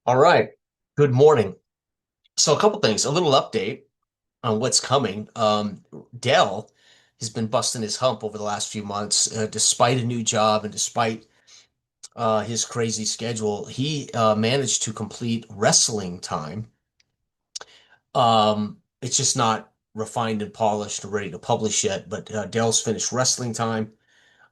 All right. Good morning. So a couple things, a little update on what's coming. Dell has been busting his hump over the last few months, despite a new job and despite his crazy schedule. He managed to complete wrestling time. It's just not refined and polished and ready to publish yet, but Dell's finished wrestling time,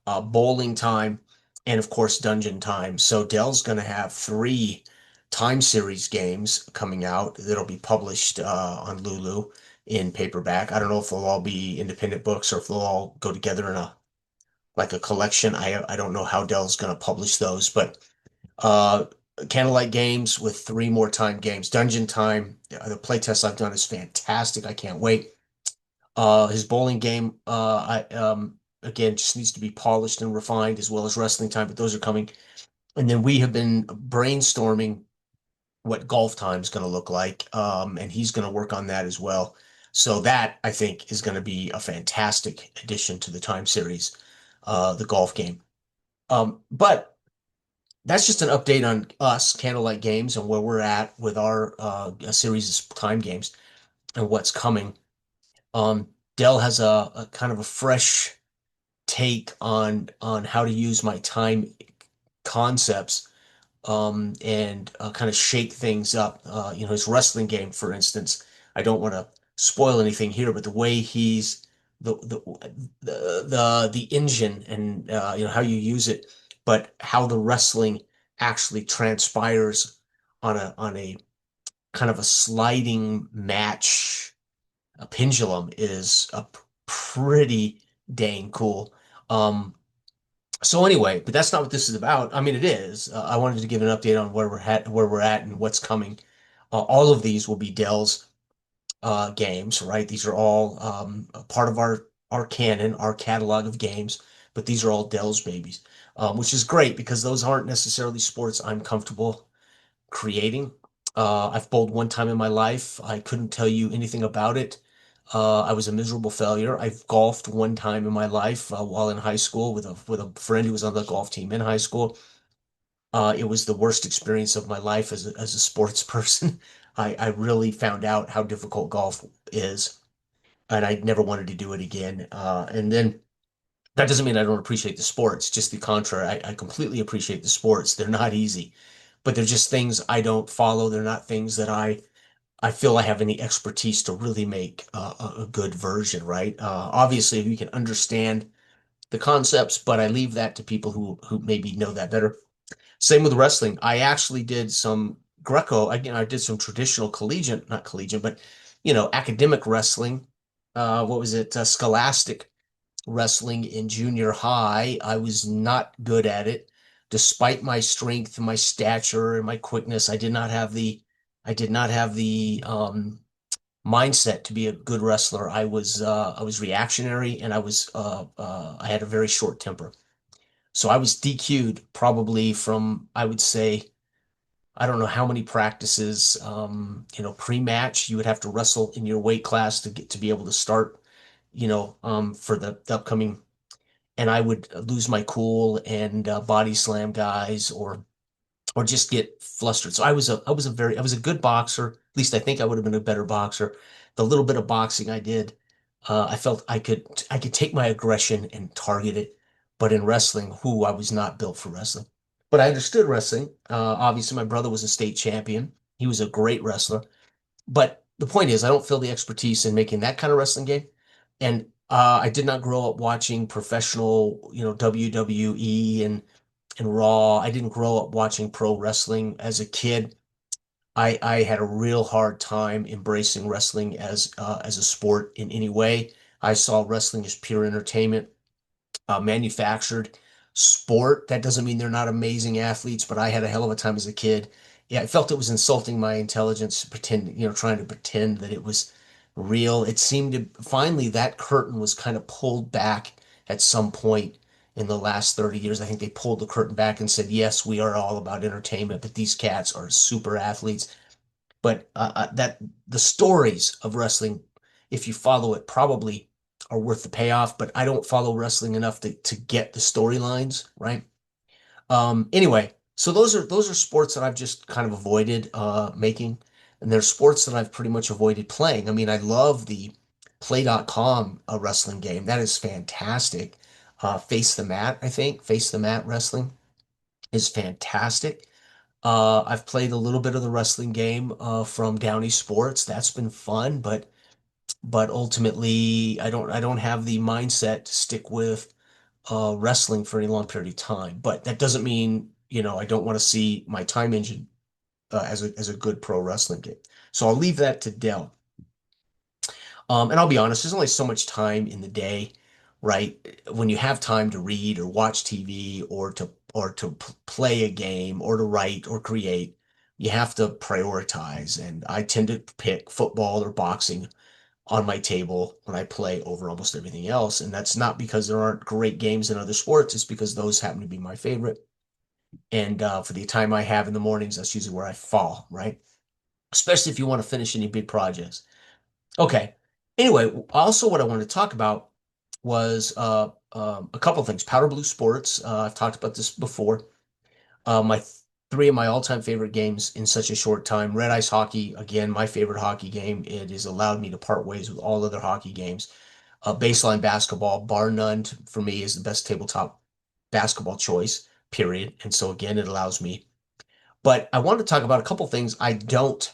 bowling time, and of course dungeon time. So Dell's going to have three time series games coming out that'll be published on Lulu in paperback. I don't know if they'll all be independent books or if they'll all go together in a like a collection. I don't know how Dell's going to publish those, but uh, Candlelight games with three more time games. Dungeon time. The playtest I've done is fantastic. I can't wait. His bowling game, I again just needs to be polished and refined as well as wrestling time, but those are coming. And then we have been brainstorming what golf time is going to look like, and he's going to work on that as well. So that I think is going to be a fantastic addition to the time series, the golf game. But that's just an update on us, Candlelight Games, and where we're at with our series of time games and what's coming. Um, Dell has a kind of a fresh take on how to use my time concepts and kind of shake things up. His wrestling game, for instance. I don't want to spoil anything here, but the way he's the engine and how you use it, but how the wrestling actually transpires on a kind of a sliding match, a pendulum is a pretty dang cool. Um, so anyway, but that's not what this is about. I mean, it is. I wanted to give an update on where we're at, and what's coming. All of these will be Dell's games, right? These are all a part of our canon, our catalog of games, but these are all Dell's babies, which is great because those aren't necessarily sports I'm comfortable creating. I've bowled one time in my life. I couldn't tell you anything about it. I was a miserable failure. I've golfed one time in my life while in high school with a friend who was on the golf team in high school. It was the worst experience of my life as a sports person. I really found out how difficult golf is, and I never wanted to do it again. And then that doesn't mean I don't appreciate the sports, just the contrary. I completely appreciate the sports. They're not easy, but they're just things I don't follow. They're not things that I feel I have any expertise to really make a good version, right? Obviously, we can understand the concepts, but I leave that to people who maybe know that better. Same with wrestling. I actually did some Greco. Again, I did some traditional collegiate, not collegiate, but academic wrestling. What was it? Scholastic wrestling in junior high. I was not good at it. Despite my strength, my stature, and my quickness, I did not have the mindset to be a good wrestler. I was reactionary and I had a very short temper. So I was DQ'd probably from, I would say, I don't know how many practices, pre-match, you would have to wrestle in your weight class to get to be able to start, for the upcoming, and I would lose my cool and body slam guys or just get flustered. So I was a good boxer. At least I think I would have been a better boxer. The little bit of boxing I did, I felt I could take my aggression and target it. But in wrestling, I was not built for wrestling. But I understood wrestling. Obviously, my brother was a state champion. He was a great wrestler. But the point is, I don't feel the expertise in making that kind of wrestling game. And I did not grow up watching professional, WWE and Raw. I didn't grow up watching pro wrestling as a kid. I had a real hard time embracing wrestling as a sport in any way. I saw wrestling as pure entertainment, manufactured sport. That doesn't mean they're not amazing athletes, but I had a hell of a time as a kid. Yeah, I felt it was insulting my intelligence, trying to pretend that it was real. It seemed to finally that curtain was kind of pulled back at some point in the last 30 years. I think they pulled the curtain back and said, yes, we are all about entertainment, but these cats are super athletes. But that the stories of wrestling, if you follow it, probably are worth the payoff. But I don't follow wrestling enough to get the storylines, right? Anyway, So those are sports that I've just kind of avoided making, and they're sports that I've pretty much avoided playing. I mean, I love the Play.com wrestling game. That is fantastic. Face the Mat, I think. Face the Mat wrestling is fantastic. I've played a little bit of the wrestling game from Downey Sports. That's been fun, but ultimately I don't have the mindset to stick with wrestling for any long period of time. But that doesn't mean, I don't want to see my time engine as a good pro wrestling game. So I'll leave that to Dell. And I'll be honest, there's only so much time in the day, right? When you have time to read or watch TV or to play a game or to write or create, you have to prioritize. And I tend to pick football or boxing on my table when I play over almost everything else. And that's not because there aren't great games in other sports. It's because those happen to be my favorite. And for the time I have in the mornings, that's usually where I fall, right? Especially if you want to finish any big projects. Okay. Anyway, also what I wanted to talk about was a couple of things. Powder Blue Sports. I've talked about this before. My three of my all-time favorite games in such a short time. Red Ice Hockey, again, my favorite hockey game. It has allowed me to part ways with all other hockey games. Baseline basketball, bar none, for me is the best tabletop basketball choice, period. And so again, it allows me. But I want to talk about a couple things I don't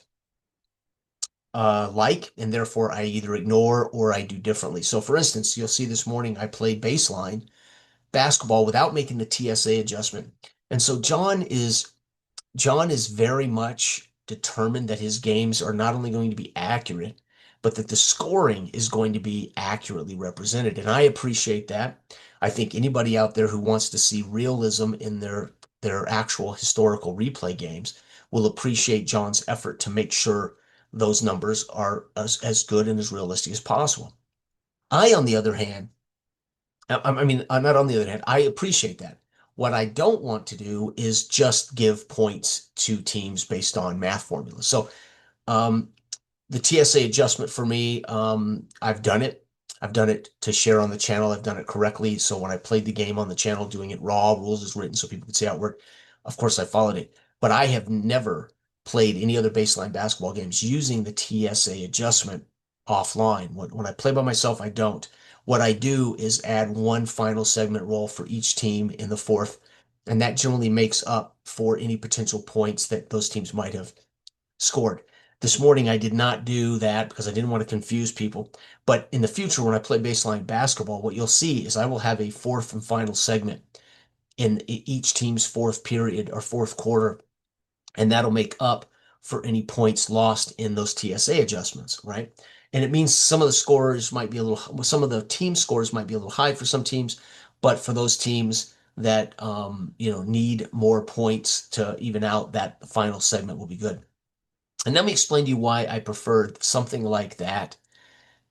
like, and therefore I either ignore or I do differently. So, for instance, you'll see this morning I played baseline basketball without making the TSA adjustment. And so John is very much determined that his games are not only going to be accurate, but that the scoring is going to be accurately represented. And I appreciate that. I think anybody out there who wants to see realism in their actual historical replay games will appreciate John's effort to make sure those numbers are as good and as realistic as possible. I, on the other hand, I mean, not on the other hand, I appreciate that. What I don't want to do is just give points to teams based on math formulas. So, um, the TSA adjustment for me, I've done it. I've done it to share on the channel. I've done it correctly. So when I played the game on the channel, doing it raw, rules is written so people could see how it worked. Of course, I followed it. But I have never played any other baseline basketball games using the TSA adjustment offline. When I play by myself, I don't. What I do is add one final segment roll for each team in the fourth, and that generally makes up for any potential points that those teams might have scored. This morning, I did not do that because I didn't want to confuse people. But in the future, when I play baseline basketball, what you'll see is I will have a fourth and final segment in each team's fourth period or fourth quarter, and that'll make up for any points lost in those TSA adjustments, right? And it means some of the team scores might be a little high for some teams, but for those teams that need more points to even out, that final segment will be good. And let me explain to you why I prefer something like that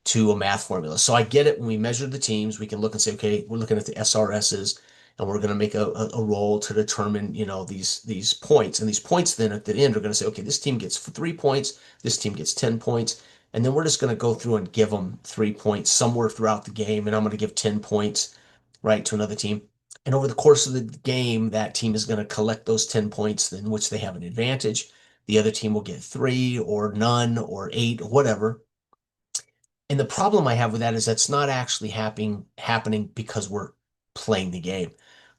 to a math formula. So I get it when we measure the teams, we can look and say, okay, we're looking at the SRSs and we're going to make a roll to determine, these points. And these points then at the end are going to say, okay, this team gets 3 points, this team gets 10 points. And then we're just going to go through and give them 3 points somewhere throughout the game. And I'm going to give 10 points, right, to another team. And over the course of the game, that team is going to collect those 10 points in which they have an advantage. The other team will get three or none or eight or whatever. And the problem I have with that is that's not actually happening because we're playing the game.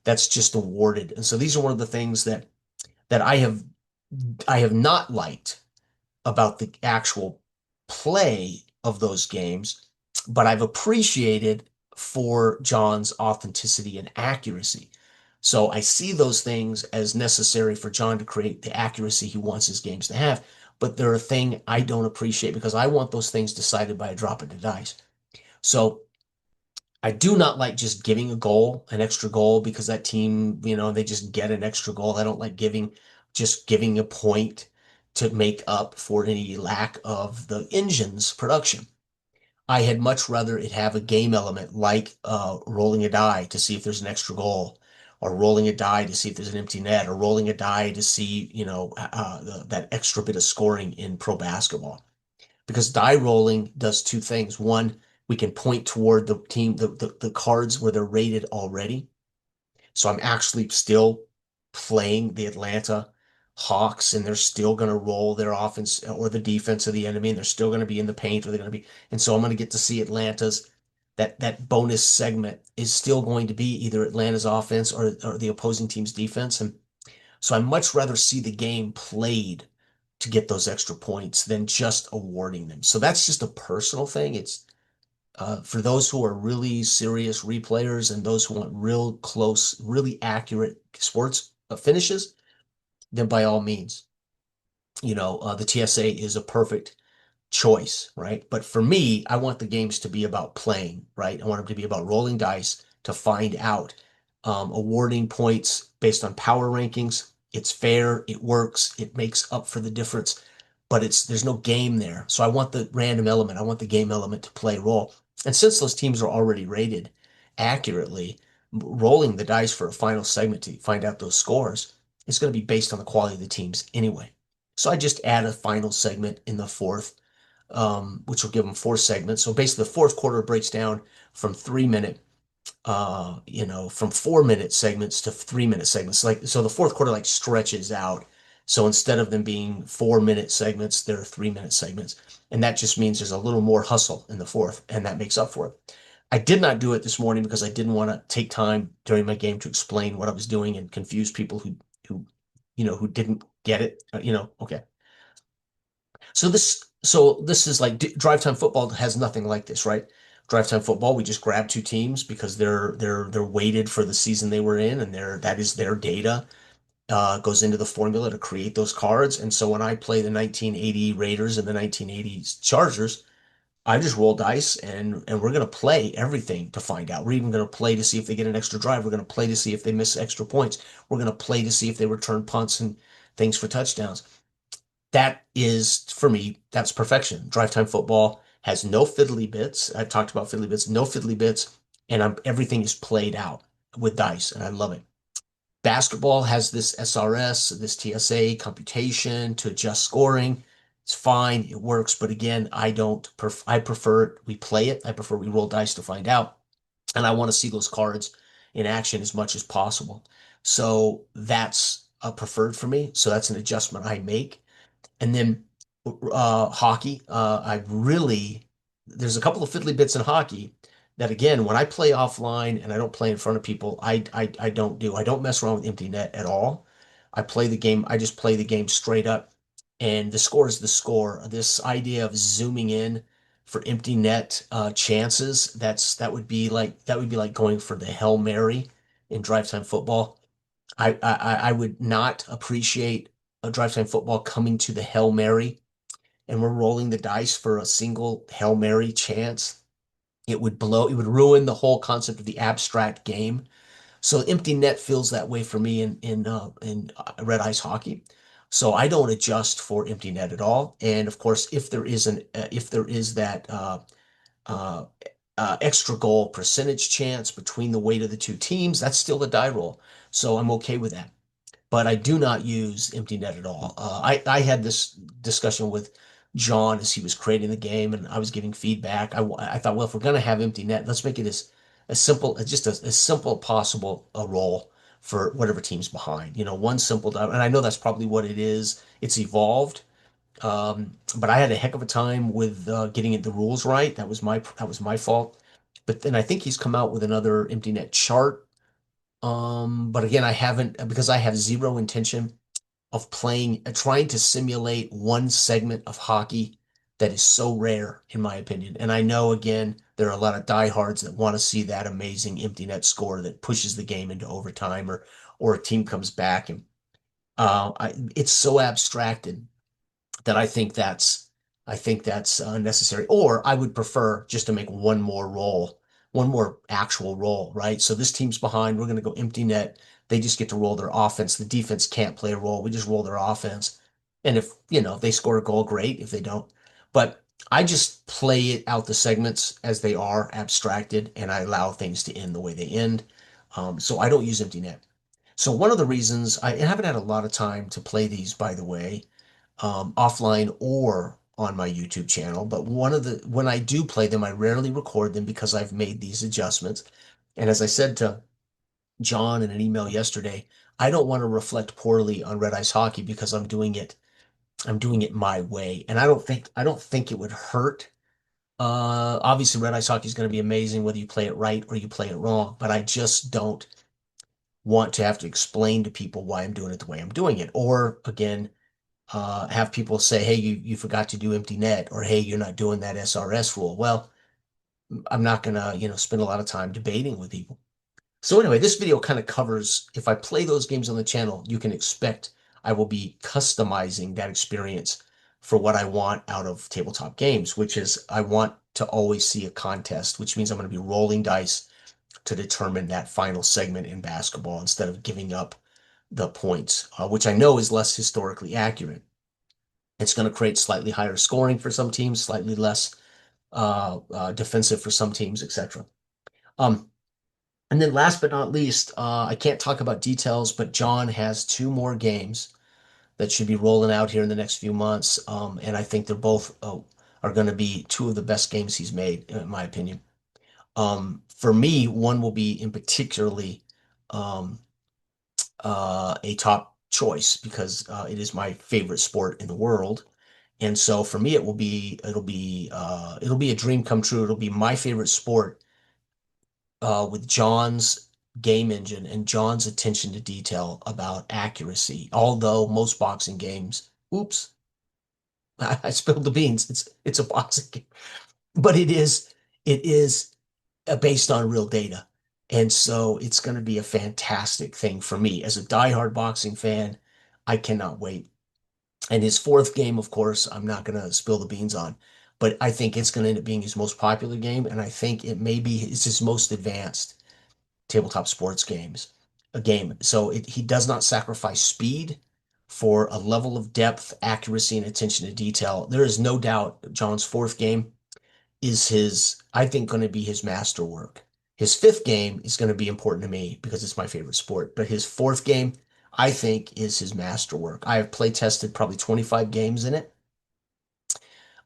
That's just awarded. And so these are one of the things that I have not liked about the actual play of those games, but I've appreciated for John's authenticity and accuracy. So I see those things as necessary for John to create the accuracy he wants his games to have. But they're a thing I don't appreciate because I want those things decided by a drop of the dice. So I do not like just giving a goal, an extra goal, because that team, they just get an extra goal. I don't like just giving a point to make up for any lack of the engine's production. I had much rather it have a game element like rolling a die to see if there's an extra goal, or rolling a die to see if there's an empty net, or rolling a die to see, that extra bit of scoring in pro basketball. Because die rolling does two things. One, we can point toward the team, the cards where they're rated already. So I'm actually still playing the Atlanta Hawks, and they're still going to roll their offense or the defense of the enemy, and they're still going to be in the paint, or they're going to be. And so I'm going to get to see Atlanta's that bonus segment is still going to be either Atlanta's offense or the opposing team's defense. And so I much rather see the game played to get those extra points than just awarding them. So that's just a personal thing. It's for those who are really serious replayers and those who want real close, really accurate sports finishes, then by all means, the TSA is a perfect choice, right? But for me, I want the games to be about playing, right? I want them to be about rolling dice to find out, awarding points based on power rankings. It's fair, it works, it makes up for the difference, but there's no game there. So I want the random element, I want the game element to play a role. And since those teams are already rated accurately, rolling the dice for a final segment to find out those scores is going to be based on the quality of the teams anyway. So I just add a final segment in the fourth, which will give them four segments. So basically, the fourth quarter breaks down from 3 minute, from 4 minute segments to 3 minute segments. Like, so the fourth quarter like stretches out. So instead of them being 4 minute segments, they're 3 minute segments. And that just means there's a little more hustle in the fourth, and that makes up for it. I did not do it this morning because I didn't want to take time during my game to explain what I was doing and confuse people who didn't get it. Okay. So this is like drive time football has nothing like this, right? Drive time football, we just grab two teams because they're weighted for the season they were in, and that is their data goes into the formula to create those cards. And so when I play the 1980 Raiders and the 1980s Chargers, I just roll dice and we're gonna play everything to find out. We're even gonna play to see if they get an extra drive. We're gonna play to see if they miss extra points. We're gonna play to see if they return punts and things for touchdowns. That is, for me, that's perfection. Drive time football has no fiddly bits. I've talked about fiddly bits, no fiddly bits, and everything is played out with dice, and I love it. Basketball has this SRS, this TSA computation to adjust scoring. It's fine, it works, but again, I don't. I prefer we play it. I prefer we roll dice to find out, and I want to see those cards in action as much as possible. So that's a preferred for me. So that's an adjustment I make. And then hockey, there's a couple of fiddly bits in hockey that again, when I play offline and I don't play in front of people, I don't do. I don't mess around with empty net at all. I just play the game straight up, and the score is the score. This idea of zooming in for empty net chances, that would be like going for the Hail Mary in drive time football. I would not appreciate a drive time football coming to the Hail Mary and we're rolling the dice for a single Hail Mary chance. It would ruin the whole concept of the abstract game. So empty net feels that way for me in red ice hockey. So I don't adjust for empty net at all. And of course, if there is that uh, extra goal percentage chance between the weight of the two teams, that's still a die roll. So I'm okay with that, but I do not use empty net at all. I had this discussion with John as he was creating the game, and I was giving feedback. I thought, well, if we're going to have empty net, let's make it as simple as just as simple possible a role for whatever team's behind. One simple dive, and I know that's probably what it is. It's evolved, but I had a heck of a time with getting the rules right. That was my fault. But then I think he's come out with another empty net chart, but again, I haven't because I have zero intention of trying to simulate one segment of hockey that is so rare, in my opinion. And I know, again, there are a lot of diehards that want to see that amazing empty net score that pushes the game into overtime or a team comes back and it's so abstracted that I think that's necessary. Or I would prefer just to make one more roll, one more actual roll, right? So this team's behind. We're going to go empty net. They just get to roll their offense. The defense can't play a role. We just roll their offense. And if they score a goal, great. If they don't, but I just play it out the segments as they are abstracted, and I allow things to end the way they end. So I don't use empty net. So one of the reasons I haven't had a lot of time to play these, by the way, offline or on my YouTube channel. But when I do play them, I rarely record them because I've made these adjustments. And as I said to John in an email yesterday, I don't want to reflect poorly on red ice hockey because I'm doing it my way. And I don't think it would hurt. Obviously red ice hockey is going to be amazing whether you play it right or you play it wrong, but I just don't want to have to explain to people why I'm doing it the way I'm doing it. Or again, have people say, hey, you forgot to do empty net, or hey, you're not doing that SRS rule. Well, I'm not gonna, spend a lot of time debating with people. So anyway, this video kind of covers if I play those games on the channel, you can expect I will be customizing that experience for what I want out of tabletop games, which is I want to always see a contest, which means I'm going to be rolling dice to determine that final segment in basketball instead of giving up the points, which I know is less historically accurate. It's going to create slightly higher scoring for some teams, slightly less defensive for some teams, etc. Um, and then last but not least, I can't talk about details, but John has two more games that should be rolling out here in the next few months. And I think they're both are going to be two of the best games he's made, in my opinion. For me, one will be in particularly um, a top choice because it is my favorite sport in the world. And so for me, it'll be a dream come true. It'll be my favorite sport with John's game engine and John's attention to detail about accuracy. Although most boxing games, oops, I spilled the beans. It's a boxing game, but it is based on real data. And so it's going to be a fantastic thing for me as a diehard boxing fan. I cannot wait. And his fourth game, of course, I'm not going to spill the beans on, but I think it's going to end up being his most popular game, and I think it may be his most advanced tabletop sports game. So he does not sacrifice speed for a level of depth, accuracy, and attention to detail. There is no doubt John's fourth game is I think, going to be his masterwork. His fifth game is going to be important to me because it's my favorite sport, but his fourth game, I think, is his masterwork. I have play tested probably 25 games in it.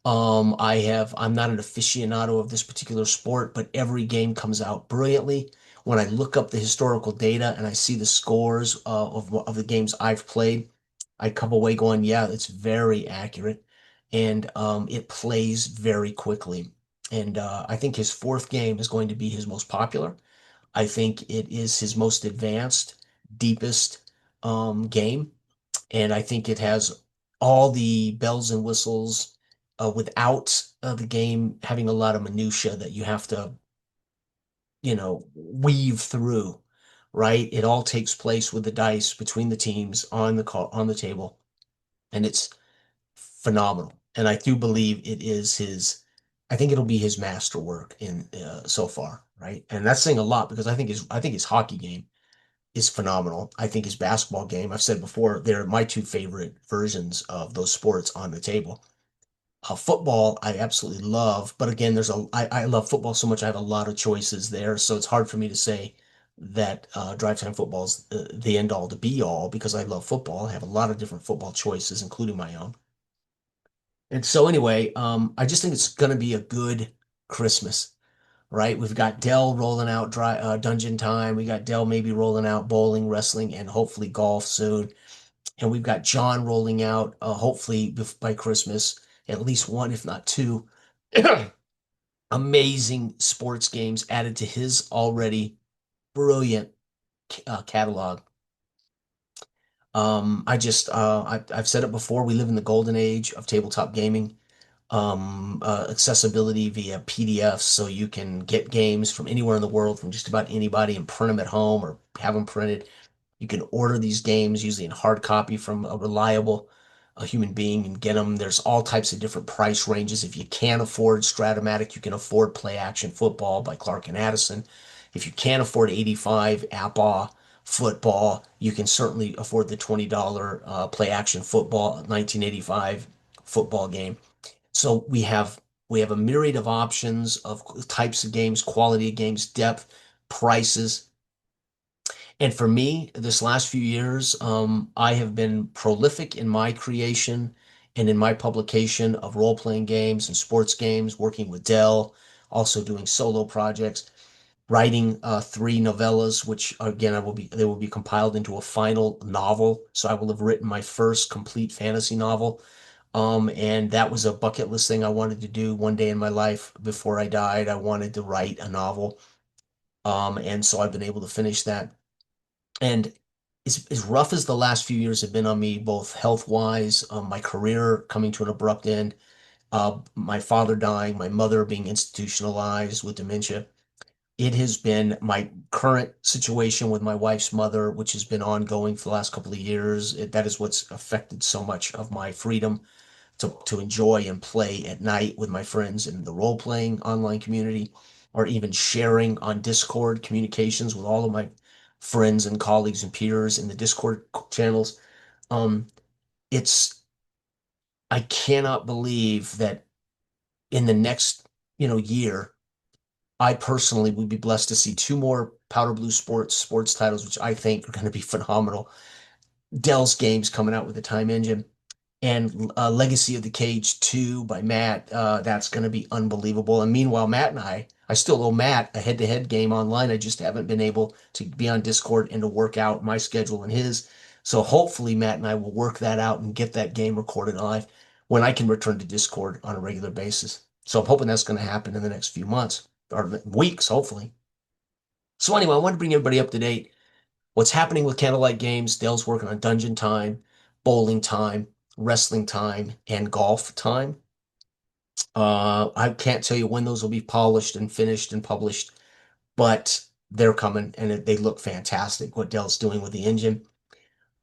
I'm not an aficionado of this particular sport, but every game comes out brilliantly. When I look up the historical data and I see the scores of the games I've played, I come away going, yeah, it's very accurate and it plays very quickly. And I think his fourth game is going to be his most popular. I think it is his most advanced, deepest game. And I think it has all the bells and whistles without the game having a lot of minutia that you have to, weave through, right? It all takes place with the dice between the teams on the table, and it's phenomenal. And I do believe it is I think it'll be his masterwork in so far, right? And that's saying a lot because I think his hockey game is phenomenal. I think his basketball game, I've said before, they're my two favorite versions of those sports on the table. Football, I absolutely love, but again, I love football so much. I have a lot of choices there, so it's hard for me to say that drive time football is the end all to be all because I love football. I have a lot of different football choices, including my own. And so anyway, I just think it's going to be a good Christmas, right? We've got Dell rolling out Dungeon Time. We got Dell maybe rolling out bowling, wrestling, and hopefully golf soon. And we've got John rolling out, hopefully by Christmas, at least one, if not two, amazing sports games added to his already brilliant catalog. I've said it before, we live in the golden age of tabletop gaming. Accessibility via PDFs, so you can get games from anywhere in the world from just about anybody and print them at home or have them printed. You can order these games usually in hard copy from a human being and get them. There's all types of different price ranges. If you can't afford Stratomatic, you can afford Play Action Football by Clark and Addison. If you can't afford 85 APA football, you can certainly afford the $20 Play Action Football 1985 football game. So we have a myriad of options of types of games, quality of games, depth, prices. And for me, this last few years, I have been prolific in my creation and in my publication of role-playing games and sports games, working with Dell, also doing solo projects. writing three novellas, which again I will be they will be compiled into a final novel. So I will have written my first complete fantasy novel. And that was a bucket list thing I wanted to do one day in my life before I died. I wanted to write a novel. And so I've been able to finish that. And as rough as the last few years have been on me, both health-wise, my career coming to an abrupt end, my father dying, my mother being institutionalized with dementia, it has been my current situation with my wife's mother, which has been ongoing for the last couple of years. That is what's affected so much of my freedom to enjoy and play at night with my friends in the role playing online community, or even sharing on Discord communications with all of my friends and colleagues and peers in the Discord channels. Um, it's I cannot believe that in the next, year, I personally would be blessed to see two more Powder Blue sports titles, which I think are going to be phenomenal. Dell's games coming out with the Time Engine, and Legacy of the Cage 2 by Matt. That's going to be unbelievable. And meanwhile, Matt and I still owe Matt a head-to-head game online. I just haven't been able to be on Discord and to work out my schedule and his. So hopefully Matt and I will work that out and get that game recorded live when I can return to Discord on a regular basis. So I'm hoping that's going to happen in the next few months or weeks, hopefully. So anyway, I want to bring everybody up to date. What's happening with Candlelight Games? Dale's working on Dungeon Time, Bowling Time, Wrestling Time, and Golf Time. I can't tell you when those will be polished and finished and published, but they're coming and they look fantastic. What Dell's doing with the engine.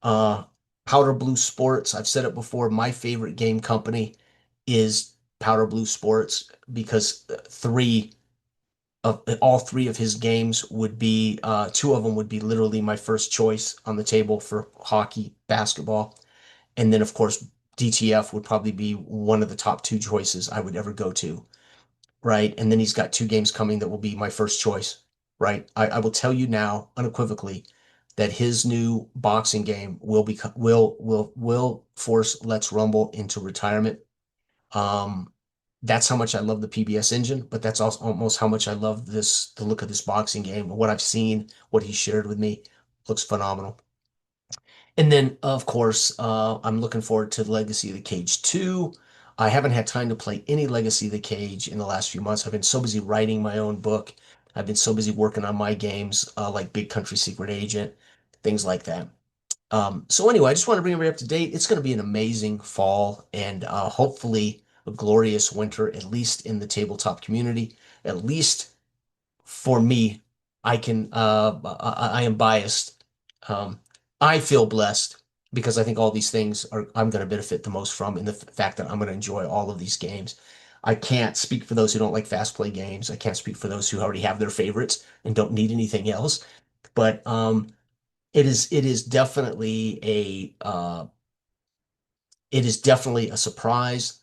Uh, Powder Blue Sports. I've said it before. My favorite game company is Powder Blue Sports because three of all three of his games would be two of them would be literally my first choice on the table for hockey, basketball, and then of course DTF would probably be one of the top two choices I would ever go to, right? And then he's got two games coming that will be my first choice, right? I will tell you now unequivocally that his new boxing game will become will force Let's Rumble into retirement. Um, that's how much I love the PBS engine, but that's also almost how much I love the look of this boxing game. What I've seen, what he shared with me, looks phenomenal. And then, of course, I'm looking forward to Legacy of the Cage 2. I haven't had time to play any Legacy of the Cage in the last few months. I've been so busy writing my own book. I've been so busy working on my games, like Big Country Secret Agent, things like that. So anyway, I just want to bring everybody up to date. It's going to be an amazing fall and hopefully a glorious winter, at least in the tabletop community. At least for me, I am biased. Um, I feel blessed because I think all these things are I'm going to benefit the most from in the fact that I'm going to enjoy all of these games. I can't speak for those who don't like fast play games. I can't speak for those who already have their favorites and don't need anything else. But it is definitely a surprise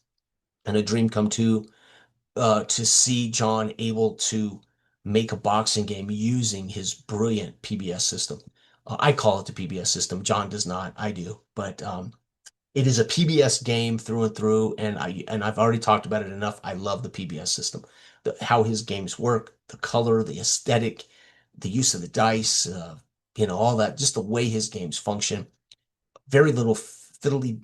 and a dream come true to see John able to make a boxing game using his brilliant PBS system. I call it the PBS system. John does not. I do, but it is a PBS game through and through, and I've already talked about it enough. I love the PBS system, how his games work, the color, the aesthetic, the use of the dice, all that, just the way his games function. Very little fiddly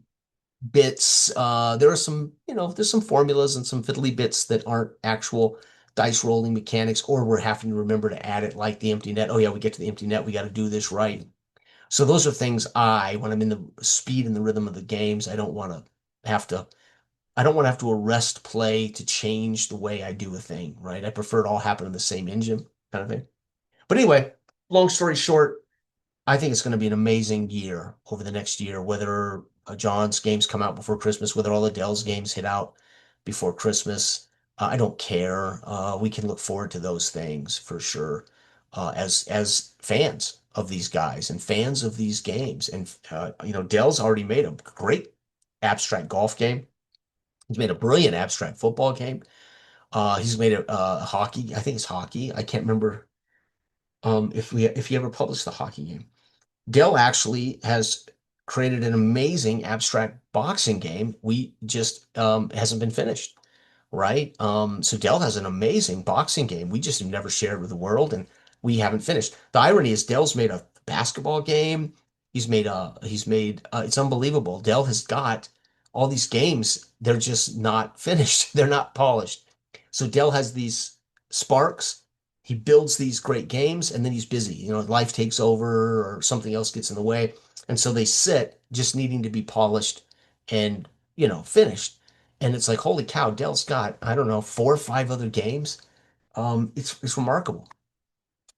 bits. There are some, there's some formulas and some fiddly bits that aren't actual dice rolling mechanics, or we're having to remember to add it, like the empty net. Oh yeah, we get to the empty net, we got to do this right. So those are things when I'm in the speed and the rhythm of the games, have to, I don't want to have to arrest play to change the way I do a thing, right? I prefer it all happen in the same engine kind of thing. But anyway, long story short, I think it's going to be an amazing year over the next year, whether John's games come out before Christmas, whether all Adele's games hit out before Christmas. I don't care. We can look forward to those things for sure, as fans of these guys and fans of these games. And Dell's already made a great abstract golf game. He's made a brilliant abstract football game. He's made a hockey. I think it's hockey. I can't remember if he ever published the hockey game. Dell actually has created an amazing abstract boxing game. We just hasn't been finished. right? So Dell has an amazing boxing game. We just have never shared with the world, and we haven't finished. The irony is Dell's made a basketball game. It's unbelievable. Dell has got all these games. They're just not finished. They're not polished. So Dell has these sparks. He builds these great games, and then he's busy. Life takes over or something else gets in the way. And so they sit just needing to be polished and, finished. And it's like, holy cow, Dell's got, I don't know, four or five other games. It's remarkable.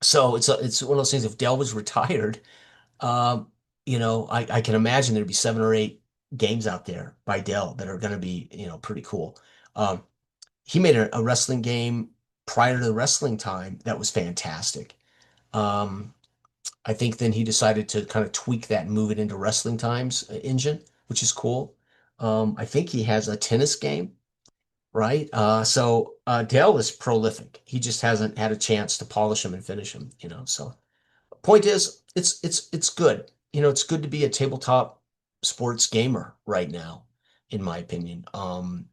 So it's one of those things. If Dell was retired, um, I can imagine there'd be seven or eight games out there by Dell that are going to be, pretty cool. Um, he made a wrestling game prior to the wrestling time that was fantastic. Um, I think then he decided to kind of tweak that and move it into wrestling times engine, which is cool. I think he has a tennis game, right? So Dale is prolific. He just hasn't had a chance to polish him and finish him, So point is, it's good. It's good to be a tabletop sports gamer right now, in my opinion. Almost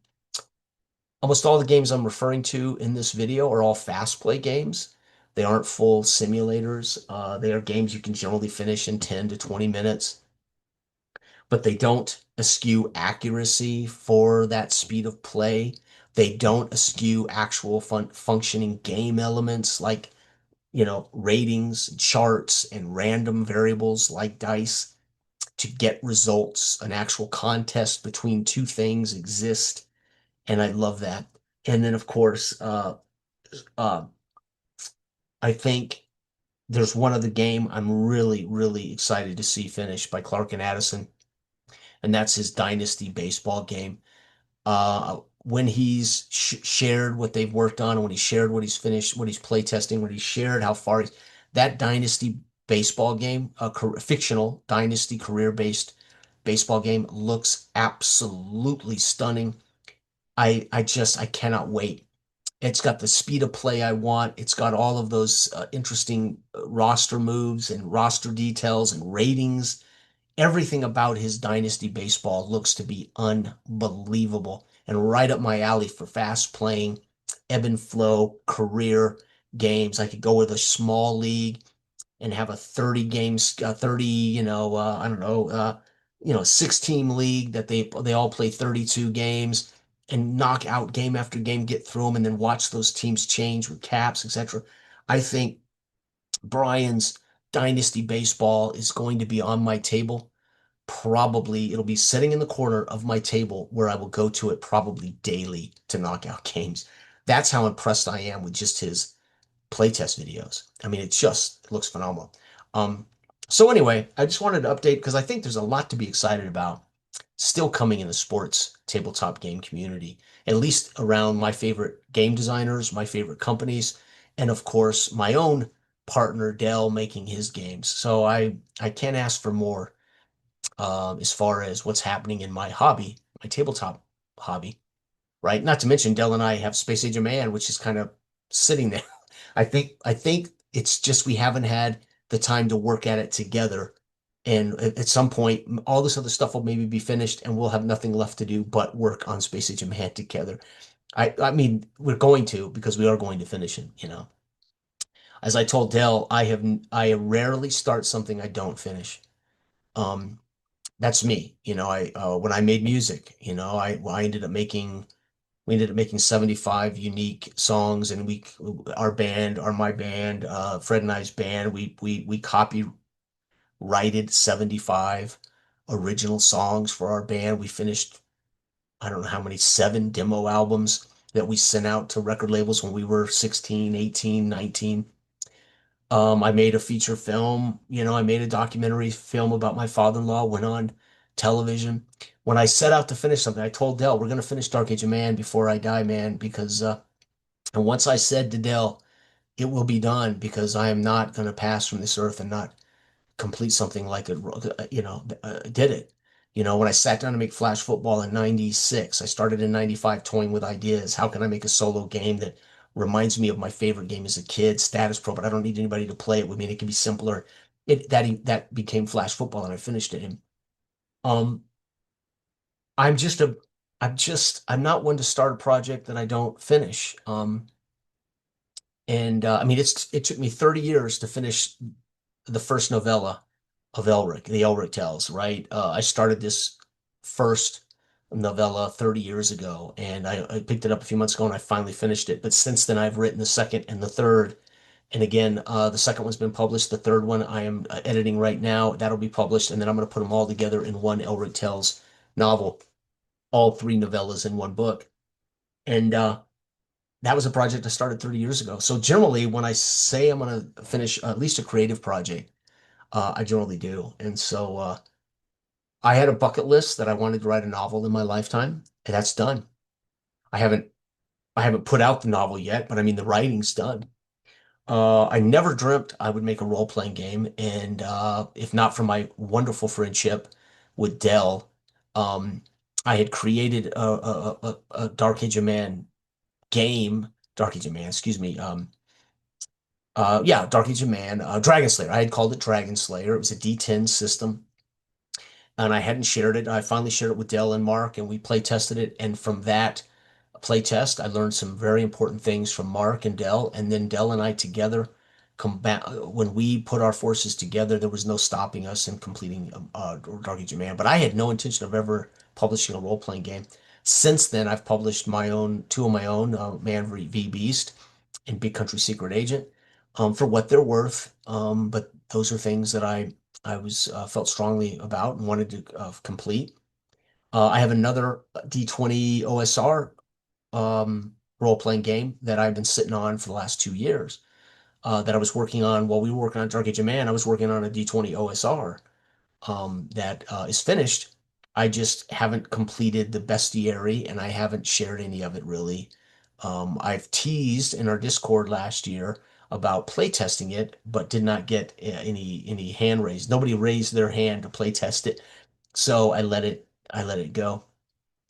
all the games I'm referring to in this video are all fast play games. They aren't full simulators. They are games you can generally finish in 10 to 20 minutes, but they don't eschew accuracy for that speed of play. They don't eschew actual functioning game elements like, ratings, charts, and random variables like dice to get results. An actual contest between two things exist, and I love that. And then, of course, uh, I think there's one other game I'm really, really excited to see finished by Clark and Addison, and that's his Dynasty baseball game. When he's shared what they've worked on, and when he shared what he's finished, what he's play testing, when he shared how far that Dynasty baseball game, a fictional Dynasty career-based baseball game, looks absolutely stunning. I cannot wait. It's got the speed of play I want. It's got all of those interesting roster moves and roster details and ratings. Everything about his Dynasty baseball looks to be unbelievable and right up my alley for fast playing, ebb and flow career games. I could go with a small league and have a 30 games, 30, I don't know, 6 team league that they all play 32 games and knock out game after game, get through them, and then watch those teams change with caps, etc. I think Brian's Dynasty Baseball is going to be on my table. Probably it'll be sitting in the corner of my table where I will go to it probably daily to knock out games. That's how impressed I am with just his playtest videos. I mean, it looks phenomenal. Um, so anyway, I just wanted to update because I think there's a lot to be excited about still coming in the sports tabletop game community, at least around my favorite game designers, my favorite companies, and of course my own partner Dell making his games. So I can't ask for more as far as what's happening in my hobby, my tabletop hobby, right? Not to mention Dell and I have Space Age of Man, which is kind of sitting there. I think it's just we haven't had the time to work at it together. And at some point, all this other stuff will maybe be finished, and we'll have nothing left to do but work on Space Age of Man together. I mean, we're going to because we are going to finish it. As I told Dell, I rarely start something I don't finish. Um, that's me. I when I made music, I ended up making we ended up making 75 unique songs, and my band, Fred and I's band, we copyrighted 75 original songs for our band. We finished, I don't know how many, 7 demo albums that we sent out to record labels when we were 16, 18, 19. I made a feature film, I made a documentary film about my father-in-law, went on television. When I set out to finish something, I told Dell, we're going to finish Dark Age of Man before I die, man, because, and once I said to Dell, it will be done because I am not going to pass from this earth and not complete something like it, did it. When I sat down to make Flash Football in 96, I started in 95 toying with ideas. How can I make a solo game that reminds me of my favorite game as a kid, Status Pro, but I don't need anybody to play it with me. And it can be simpler. That became Flash Football, and I finished it. And um, I'm just a I'm not one to start a project that I don't finish. And I mean, it took me 30 years to finish the first novella of Elric, the Elric Tales, right? I started this first novella 30 years ago, and I picked it up a few months ago, and I finally finished it. But since then, I've written the second and the third. And again, the second one's been published. The third one I am editing right now. That'll be published, and then I'm going to put them all together in one Elric Tales novel, all three novellas in one book. And that was a project I started 30 years ago. So generally, when I say I'm going to finish at least a creative project, I generally do. And so I had a bucket list that I wanted to write a novel in my lifetime, and that's done. I haven't I haven't put out the novel yet, but I mean the writing's done. I never dreamt I would make a role-playing game, and if not for my wonderful friendship with Dell, um, I had created a Dark Age of Man game, Dark Age of Man, excuse me, yeah, Dark Age of Man, Dragon Slayer. I had called it Dragon Slayer. It was a D10 system, and I hadn't shared it. I finally shared it with Dell and Mark, and we play tested it. And from that play test, I learned some very important things from Mark and Dell. And then Dell and I together, when we put our forces together, there was no stopping us in completing Dark Age of Man. But I had no intention of ever publishing a role-playing game. Since then, I've published two of my own, Man v Beast and Big Country Secret Agent, for what they're worth. But those are things that I was felt strongly about and wanted to complete. I have another D20 OSR role-playing game that I've been sitting on for the last 2 years, that I was working on while we were working on Dark Age of Man. I was working on a D20 OSR that is finished. I just haven't completed the bestiary and I haven't shared any of it really. I've teased in our Discord last year about playtesting it, but did not get any hand raised. Nobody raised their hand to playtest it, so I let it go.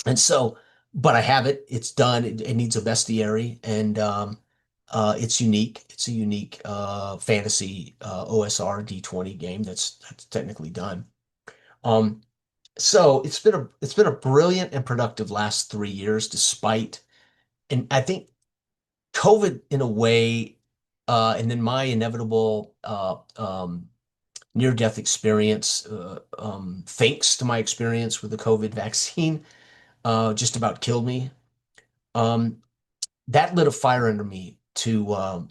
And so, but I have it. It's done. It needs a bestiary, and it's unique. It's a unique fantasy OSR D20 game that's technically done. Um, so it's been a brilliant and productive last 3 years, despite, and I think COVID in a way, and then my inevitable near-death experience, thanks to my experience with the COVID vaccine, just about killed me. Um, that lit a fire under me to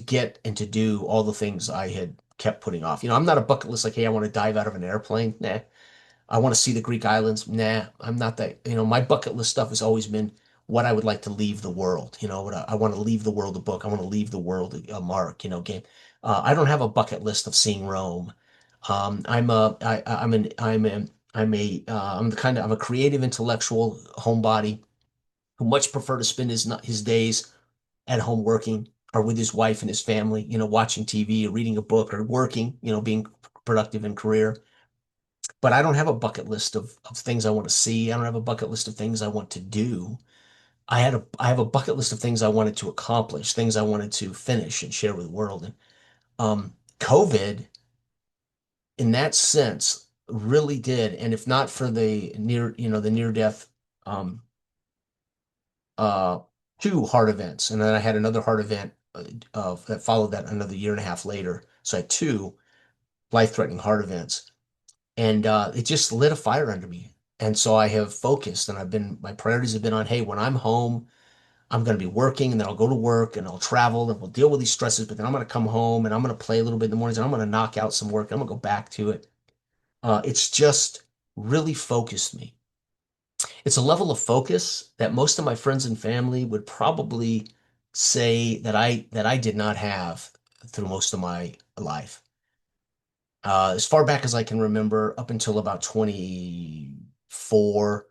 get and to do all the things I had kept putting off. I'm not a bucket list like, hey, I want to dive out of an airplane. Nah. I want to see the Greek islands. Nah, I'm not that. My bucket list stuff has always been what I would like to leave the world. What I want to leave the world a book. I want to leave the world a mark. Game. I don't have a bucket list of seeing Rome. I'm a I, I'm an I'm the kind of I'm a creative intellectual homebody who much prefer to spend his days at home working or with his wife and his family, watching TV or reading a book or working, being productive in career. But I don't have a bucket list of things I want to see. I don't have a bucket list of things I want to do. I have a bucket list of things I wanted to accomplish, things I wanted to finish and share with the world. And COVID, in that sense, really did. And if not for the near death, um, uh, two heart events, and then I had another heart event that followed that another year and a half later. So I had two life-threatening heart events, and it just lit a fire under me. And so I have focused, and my priorities have been on, hey, when I'm home, I'm going to be working, and then I'll go to work, and I'll travel, and we'll deal with these stresses. But then I'm going to come home, and I'm going to play a little bit in the mornings, and I'm going to knock out some work. And I'm going to go back to it. It's just really focused me. It's a level of focus that most of my friends and family would probably say that I did not have through most of my life. As far back as I can remember, up until about 24,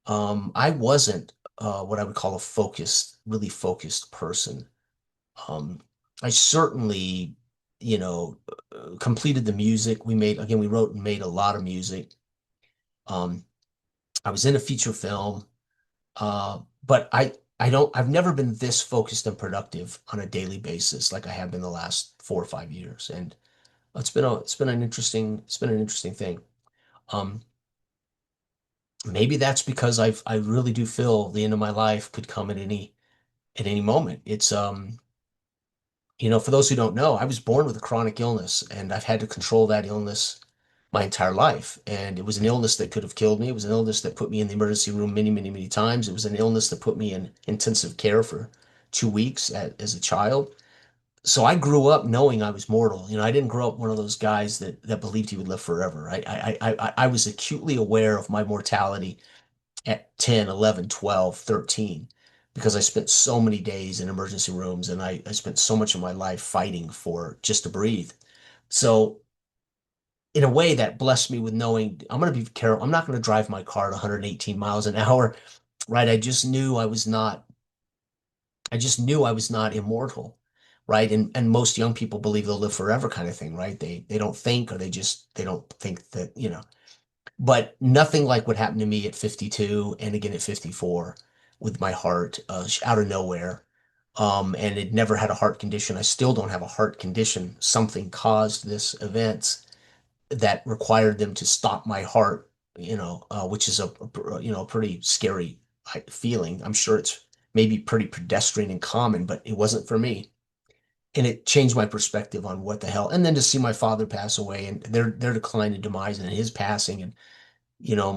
I wasn't what I would call a really focused person. Um, I certainly, completed the music. We wrote and made a lot of music. Um, I was in a feature film. But I've never been this focused and productive on a daily basis like I have been the last 4 or 5 years. And it's been an interesting thing. Um, maybe that's because I really do feel the end of my life could come at any moment. It's for those who don't know, I was born with a chronic illness and I've had to control that illness my entire life. And it was an illness that could have killed me. It was an illness that put me in the emergency room many, many, many times. It was an illness that put me in intensive care for 2 weeks as a child. So I grew up knowing I was mortal. I didn't grow up one of those guys that believed he would live forever. I was acutely aware of my mortality at 10, 11, 12, 13, because I spent so many days in emergency rooms and I spent so much of my life fighting for just to breathe. So in a way that blessed me with knowing I'm going to be careful. I'm not going to drive my car at 118 miles an hour, right? I just knew I was not immortal, right? And most young people believe they'll live forever kind of thing, right? They don't think, or they don't think that, but nothing like what happened to me at 52 and again at 54 with my heart out of nowhere. And it never had a heart condition. I still don't have a heart condition. Something caused this event that required them to stop my heart, which is a pretty scary feeling. I'm sure it's maybe pretty pedestrian and common, but it wasn't for me. And it changed my perspective on what the hell. And then to see my father pass away and their decline and demise and his passing and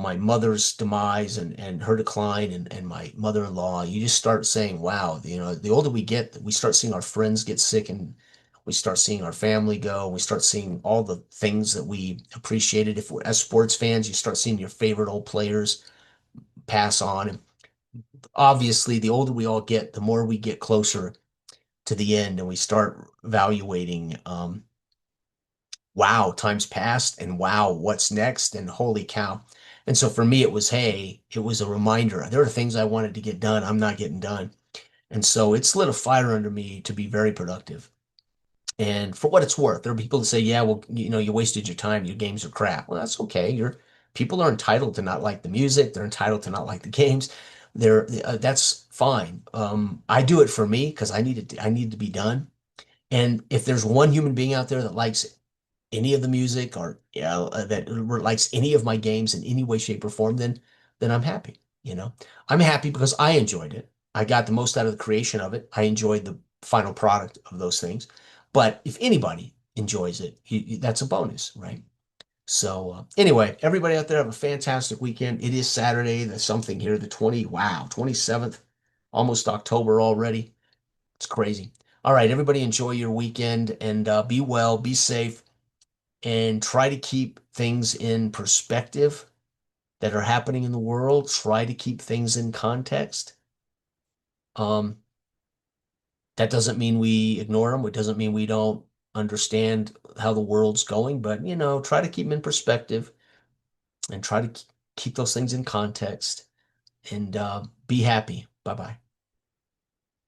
my mother's demise and her decline and my mother-in-law, you just start saying, wow, the older we get, we start seeing our friends get sick and we start seeing our family go. We start seeing all the things that we appreciated. If we're as sports fans, you start seeing your favorite old players pass on. And obviously, the older we all get, the more we get closer to the end and we start evaluating, wow, time's passed and wow, what's next? And holy cow. And so for me, it was a reminder. There are things I wanted to get done, I'm not getting done. And so it lit a fire under me to be very productive. And for what it's worth, there are people that say, yeah, well, you wasted your time, your games are crap. Well, that's okay. People are entitled to not like the music, they're entitled to not like the games. That's fine. I do it for me because I need to be done. And if there's one human being out there that likes any of the music or that likes any of my games in any way, shape, or form, then I'm happy. I'm happy because I enjoyed it. I got the most out of the creation of it. I enjoyed the final product of those things. But if anybody enjoys it, that's a bonus, right? So anyway, everybody out there have a fantastic weekend. It is Saturday. There's something here, the 27th, almost October already. It's crazy. All right, everybody enjoy your weekend and be well, be safe and try to keep things in perspective that are happening in the world. Try to keep things in context. Um, that doesn't mean we ignore them. It doesn't mean we don't understand how the world's going, but try to keep them in perspective and try to keep those things in context and be happy. Bye bye.